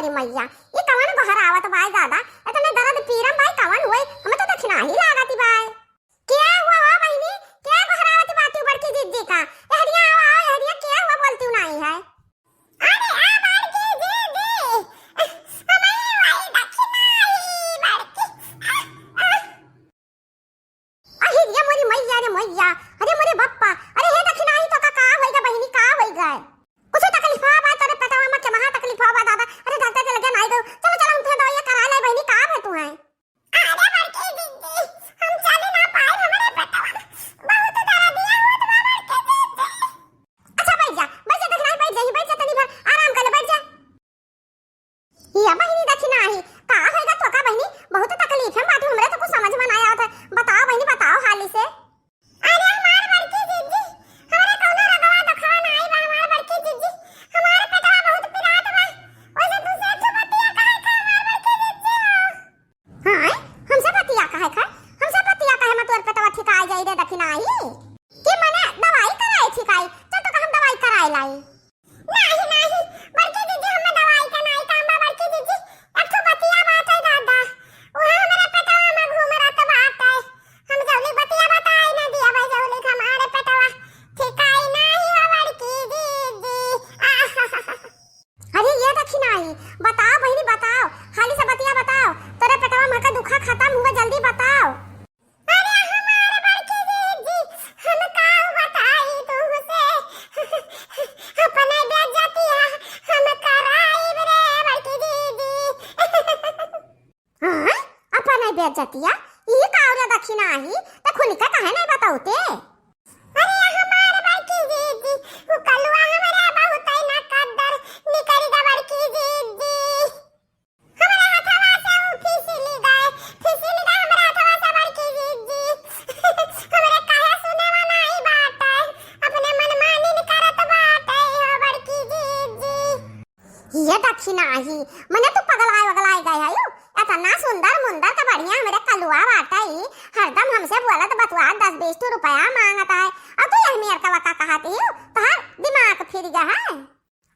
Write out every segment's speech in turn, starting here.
मोरी मैया ये कवन बहर आवत बाय दादा इतने दर्द पीरम भाई कवन होए हमें तो दक्षिणा ही लागती बाय क्या हुआ हो बहनी क्या बहर आवत बाती बड़की जिद्दी का हरिया आओ हरिया क्या हुआ बोलती नहीं है अरे आ बड़की जिद्दी हमें वाली दक्षिणा ही बड़की हरिया मोरी मैया रे मैया अरे मोरे बप्पा अरे हे दक्षिणा ही तो का होएगा बहनी का होएगा कुछ तकलीफ बा तोरे पतावा में के महा तकलीफ बा दादा अरे डॉक्टर के लगे नहीं दो चलो चलो हम तो दवाई करा ले बहनी का है तू है अरे बड़की दीदी हम चल ना पाए हमारे पतावा बहुत दर्द दिया हो तो बड़की दीदी अच्छा बैठ जा दक्षिणा बैठ जा तनी भर आराम कर ले बैठ जा ये बहनी दक्षिणा ही का होएगा तो का बहनी बहुत तकलीफ है बात हमरे तो कुछ समझ में नहीं आवत है बताओ बहनी बताओ हाली से अरे हमार बड़की दीदी हमारे कौनो रगवा दखवा नहीं बा हमार बड़की दीदी हमारे पेटवा बहुत पिरात बा ओसे दूसरे से बतिया काहे का हमार बड़की दीदी हां हमसे बतिया काहे मत तोर पेटवा ठीक आ जाई रे दक्षिणा आई कि मने दवाई कराई ठीक आई चल तो हम दवाई कराई लाई नहीं बड़की दीदी हमें दवाई का नहीं काम बा बड़की दीदी एक तो बतिया बात है दादा वो हमारे पेटवा में घूम रहा तो बात है हम जौली बतिया बताई ना दिया भाई जौली हमारे पेटवा ठीक आई नहीं बा बड़की दीदी अरे ये दक्षिणा आई बताओ बहनी बताओ खाली से बतिया बताओ तेरे पेटवा में का दुखा खत्म हुआ जल्दी बताओ अरे हमारे बड़की दीदी हम का बताई तुमसे अपने बेच जाती है हम कराई रे बड़की दीदी हां अपने बेच जाती है ये का और दक्षिणा आई तो खुली का काहे नहीं बताओते अरे हमारे बड़की दीदी वो कलवा हमारे बहुत ही ना कदर निकरी दा बड़की दीदी हमारे हाथवा से वो फिसली गए हमारे हाथवा से बड़की दीदी हमारे काहे सुने वाला ही बात है अपने मन मानी नहीं करत बात है हो बड़की दीदी ये दक्षिणा आई मने तो पगलाए गए आयो इतना सुंदर मुंदर का बढ़िया हमारे कलवा बाटा ही हरदम हमसे बोला तो बतवा 10-20 रुपया मांगता है अब तो यही मेर का वका कहती हो तो हर दिमाग फिर गया है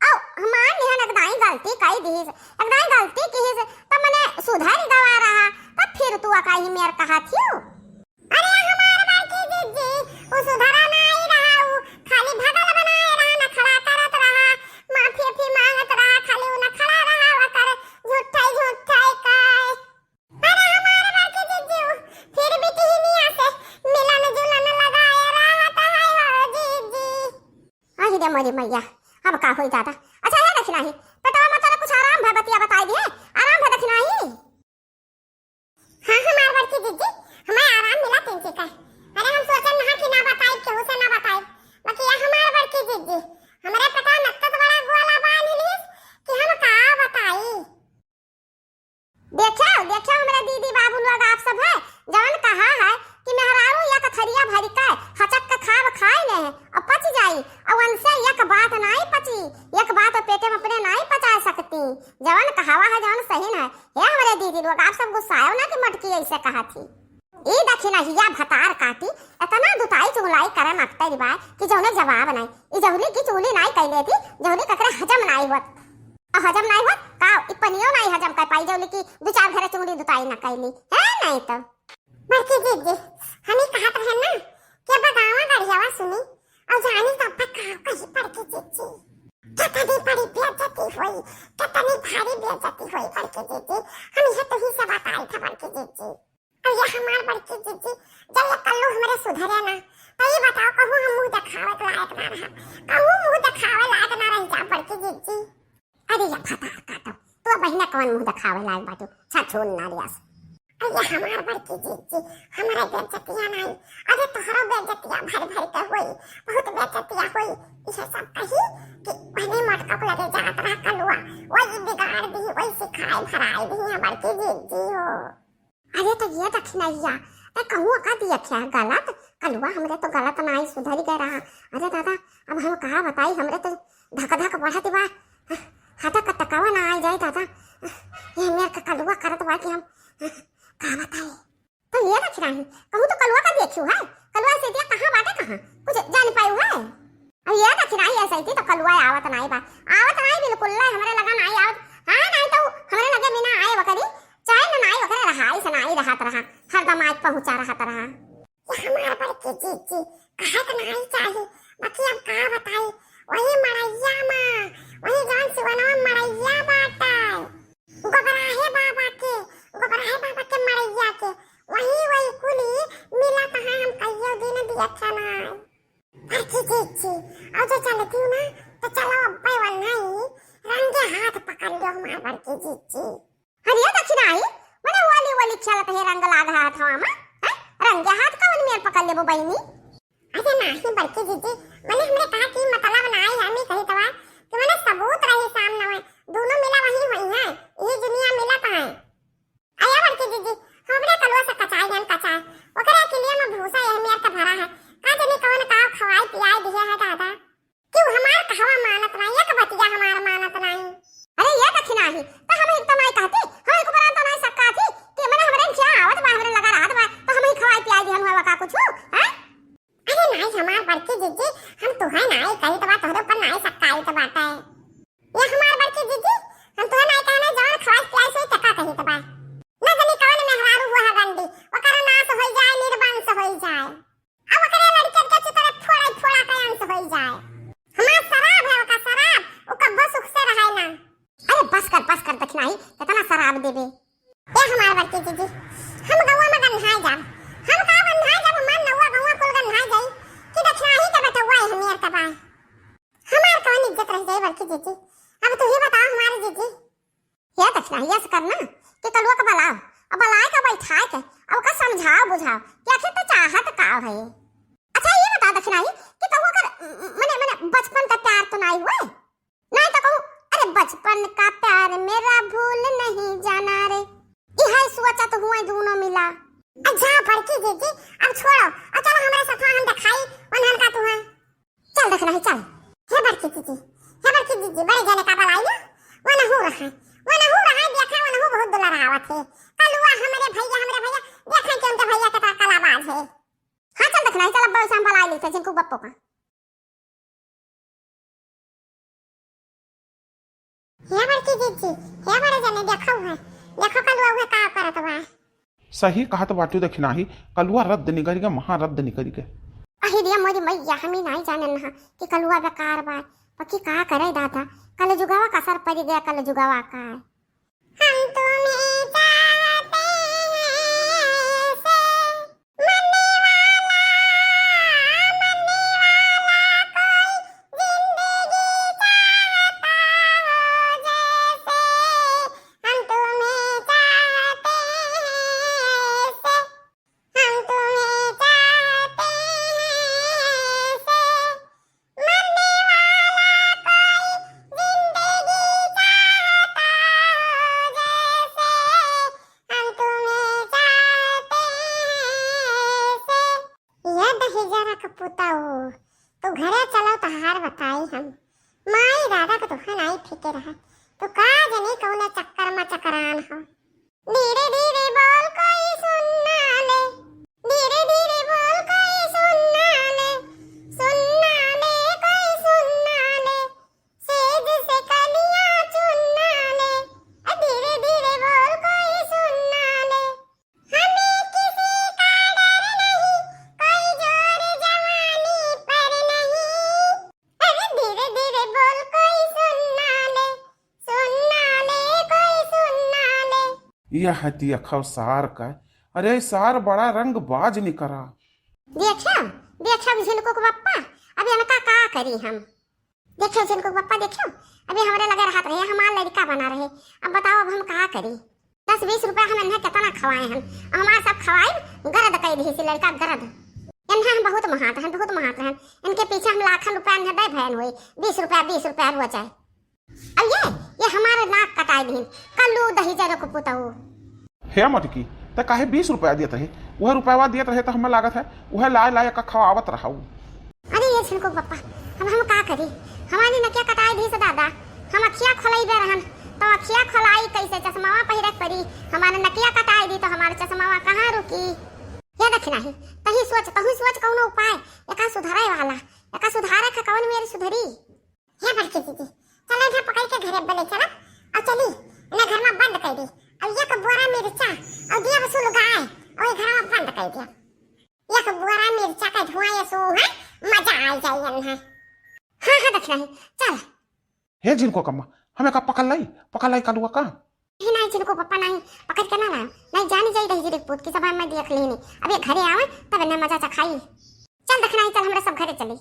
औ हमार निहन एकदम गलती कई दी तो मने सुधर गवा रहा तब फिर तू अकाई मेर कहती हो अरे हमार बड़की दीदी वो सुधरा नहीं रहा वो खाली भगल बनाए रहा ना खड़ा करत रहा माफी मांगत रहा खाली वो ना खड़ा रहा वा कर झूठाई काय अरे हमारे बड़की दीदी फिर भी टीनिया से मिलन जुलन लगाए रहता है वो दीदी आई दे मोरी मैया अब का होई दादा अच्छा है दक्षिणा ही पता मत कुछ आराम है बतिया बताई दिए आराम है दक्षिणा ही हां हमारे बड़की दीदी हमें आराम मिला तीन का अरे हम सोचन ना कि ना बताई केहू से ना बताई बाकी हमारे बड़की दीदी हमारे पता नक्कत बड़ा गोला बानी ली कि हम का बताई देखो मेरे दीदी बाबू लोग आप सब है जवन कहा है कि मेहरारू या कथरिया भरी का हचक का खाब खाई ले और पच जाई और उनसे एक बात नहीं पची एक बात पेटे में अपने नहीं पचा सकती जवन कहावा है जवन सही है ये हमारे दीदी लोग आप सब गुस्साओ ना कि मटकी ऐसे कहा थी ई दक्षिणा हिया भतार काटी इतना दुताई चुगलाई करे मकते रिवाय कि जौने जवाब नहीं ई जौली की चुगली नहीं कैले थी जौली ककरे हजम नहीं होत और हजम नहीं होत का इपनियो नहीं हजम कर पाई जौली की दो चार घरे चुगली दुताई ना कैली है नहीं तो बड़की दीदी हमें कहत है ना कि बगावा गड़ियावा सुनी और जानी तब तक कहीं बड़की दीदी कितनी बड़ी बेइज्जती हुई कितनी भारी बेइज्जती हुई बड़की दीदी हम ये तो ही से बताई था बड़की दीदी और ये हमार बड़की दीदी जब ये कल्लू हमारे सुधरे ना तो ये बताओ कहूँ हम मुंह दिखावे लायक ना रहा कहूँ मुंह दिखावे लायक ना रही जा बड़की दीदी अरे ये फटा काटो तो बहिना कौन मुंह दिखावे लायक बाटू छछोल ना रियास अरे हमार बड़की दीदी हमारे बेइज्जतियां नहीं अरे तोहरो बेइज्जतियां भर के हुई बहुत बेइज्जतियां हुई इसे सब कही कि बहनी मटका को लगे जात रहा कलुआ वही बिगाड़ दी वही सिखाई भराई दी बड़की दीदी हो अरे तो ये दक्षिणैया मैं कहूँ का दिया क्या गलत कलुआ हमरे तो गलत नहीं सुधर गए रहा अरे दादा अब हम कहा बताई हमरे तो धक धक बढ़त बा हाथा का टकावा ना आ जाए दादा ये मेरे का कलुआ करत बा कि हम कहा बताई तो ये रख रही कहूँ तो कलुआ का देखियो है कलुआ से दिया कहाँ बाटे कहाँ कुछ जान पाई है अब ये रख रही ऐसे ही तो कलुआ आवत नहीं बा आवत नहीं बिल्कुल हमारे लगा नहीं आवत हाँ नहीं तो पहुंचा रहा तरह। हमार बड़की जीजी कहे तो नहीं चाहिए, बाकी अब का बताई, वही मड़ैया माँ, वही जौन सिवनवा मड़ैया बाटा गोबराहे बाबा के मड़ैया के, वही कुली मिला कहाँ हम कहियो दिन दिया था ना। बड़की जीजी और जो चलती हूँ ना तो चलो अब्बे वन्नाई रंगे हाथ पकड़ लो हमार बड़की जीजी। अरे दक्षिणा आई मैंने वाली चलत है रंग लाग हाथ हवा रंगे हाथ कवन मेर पकड़ लेबो बहनी। अरे नहीं बड़की जीजी, मैंने हमने कहा कि मतलब नहीं हमें कही तवा कि मैंने सबूत रही सामने में, दोनों मिला वही हुई है, ये दुनिया मिला कहां है। आया बड़की जीजी हमने कलवा से कचाई ओकरा के लिए मैं भूसा ये मेर का भरा है, का जने कवन का खवाई पियाई दिया है दादा, क्यों हमार कहवा मानत नहीं, एक बतिया हमार मानत नहीं। अरे ये दक्षिणा ही तो हम एकदम आई कहती, हम एक बरान तो नहीं सकता थी कि मैंने हमरे क्या आवत बा हमरे लगा रहत बा तो हम ही खवाई पियाई दी हम हवा का कुछ हैं। अरे नहीं हमार बड़की जीजी हम तो है नहीं कही तो बात तोहरे ऊपर नहीं सकता आई तो बात है, ये हमार बड़की जीजी हम तो नहीं कहने जौन खवाई पियाई से टका कही तो बात ना जनी कवन में हरारू हुआ है गंदी ओकर नाश होई जाए, निर्वंश होई जाए, अब ओकरे लड़के के चितरे फोड़ा के अंश होई जाए। हमार शराब है ओका शराब, ओ कब्बो सुख से रहे ना। अरे बस कर दक्षिणाई कितना शराब देबे। ए हमार बड़की जीजी हम गौवा में गन्हाई जाब, हम का गन्हाई जाब, मन नौवा गौवा कुल गन्हाई जाई कि दक्षिणाई के बेटवा है हमेर का बा, हमार कौन इज्जत रह जाए बड़की जीजी। अब तू ही बताओ हमारी जीजी, ये दक्षिणाई ऐसे करना कि कलुआ का बलाओ अब बलाए का बैठाए के अब का समझाओ बुझाओ कि आखिर तो चाहत का है। अच्छा ये बता दक्षिणाई कि कहूँ अगर मैंने बचपन का प्यार तो नहीं हुआ नहीं तो कहूँ अरे बचपन का प्यार मेरा भूल नहीं जाना रे, यह सोचा तो हुआ दोनों मिला। अच्छा बड़की जीजी अब छोड़ो और चलो हमारे साथ हम दिखाई वनहन का तू है, चल दक्षिणाई चल। हे बड़की जीजी बड़े जने का बलाई ना वो न हो रहा देखा वो न हो बहुत दुला रहावत है, कलुआ हमारे भैया देखा कि उनके भैया का कलाबाज है। हाँ चल दक्षिणाई चल अब हम बलाई लेते जिनको बप्पो का। हे बड़की जीजी हे बड़े जने देखो कलुआ हुआ का करत बा। सही कहा तो बाटू दक्षिणाही कलुआ रद्द निकल गया, महारद्द निकल गया। अहि रे मोरी मैया हमें नहीं जानन ना कि कलुआ बेकार बा, पकी का करे दादा कल जुगावा का असर पड़ गया, कल जुगावा का हम तुम्हें चाहते हैं से मरने वाला कोई जिंदगी चाहता हो जैसे, हम तुम्हें चाहते हैं से, हम तुम्हें चाहते हैं से मरने वाला कोई जिंदगी चाहता हो जैसे, हम तुम्हें चाहते हैं से। ये दहेजरा का पुताओ तो घरे चलो तो हार बताई हम माई दादा को तो नहीं फिक्र है तो का जनी कौन चक्कर में चकरान हो। धीरे धीरे बोल कोई सुनना ले, धीरे धीरे बोल कोई सुनना ले कोई सुनना ले, सेज से कलियां चुनना ले, धीरे धीरे बोल कोई सुनना ले, हमें किसी का डर नहीं, कोई जोर जवानी पर नहीं, अरे धीरे धीरे बोल कोई सुनना ले कोई सुनना ले। यह हतिया खव सार का, अरे सार बड़ा रंग बाज निकरा। देखो झिनको को पप्पा अभी इनका का करी हम, देखो झिनको को पप्पा देखो अभी हमारे लगे रहत रहे हमारा लड़का बना रहे, अब बताओ अब हम का करी। 10-20 रुपया हम इन्हें कितना खवाए हैं, हमारा सब खवाई गरद कई दी से लड़का गरद, इन्हें हम बहुत महात हैं, इनके पीछे हम लाखों रुपया इन्हें दे भैन हुई 20 रुपया हुआ चाहे। अब ये हमारे नाक कटाई दी कल्लू दही जरो को पुताऊ। हे मटकी तो काहे 20 रुपया दिए रहे, वह रुपया दिए रहे तो हमें लागत है वह लाए का खवावत रहा। अरे ये छिनको पप्पा अब हम का करी, हमारी नकिया कटाई दी से दादा, हम अखिया खोलाई दे रहन तो अखिया खोलाई कैसे, चश्मावा पहिरक पड़ी, हमारे नकिया कटाई दी तो हमारे चश्मावा कहाँ रुकी। ये दक्षिणाही तही सोच कौनो उपाय एका सुधारे वाला, एका सुधारे का कौन मेरी सुधरी। हे बड़की दीदी चलो इधर पकड़ के घरे बले चला और चली इन्हें घर में बंद कर दी, अब ये बोरा मिर्चा और दिया वसूल गाय और घर में बंद कर नहीं। चल हे जिनको कम्मा हमें का पकड़ लाई कालुआ का ही नहीं जिनको पप्पा नहीं पकड़ के ना ना नहीं जानी जाई रही रिपोर्ट की जबान में देख लेनी। अब ये घरे आवे तब ना मजा चखाई। चल देखना ही, चल हमरा सब घरे चली।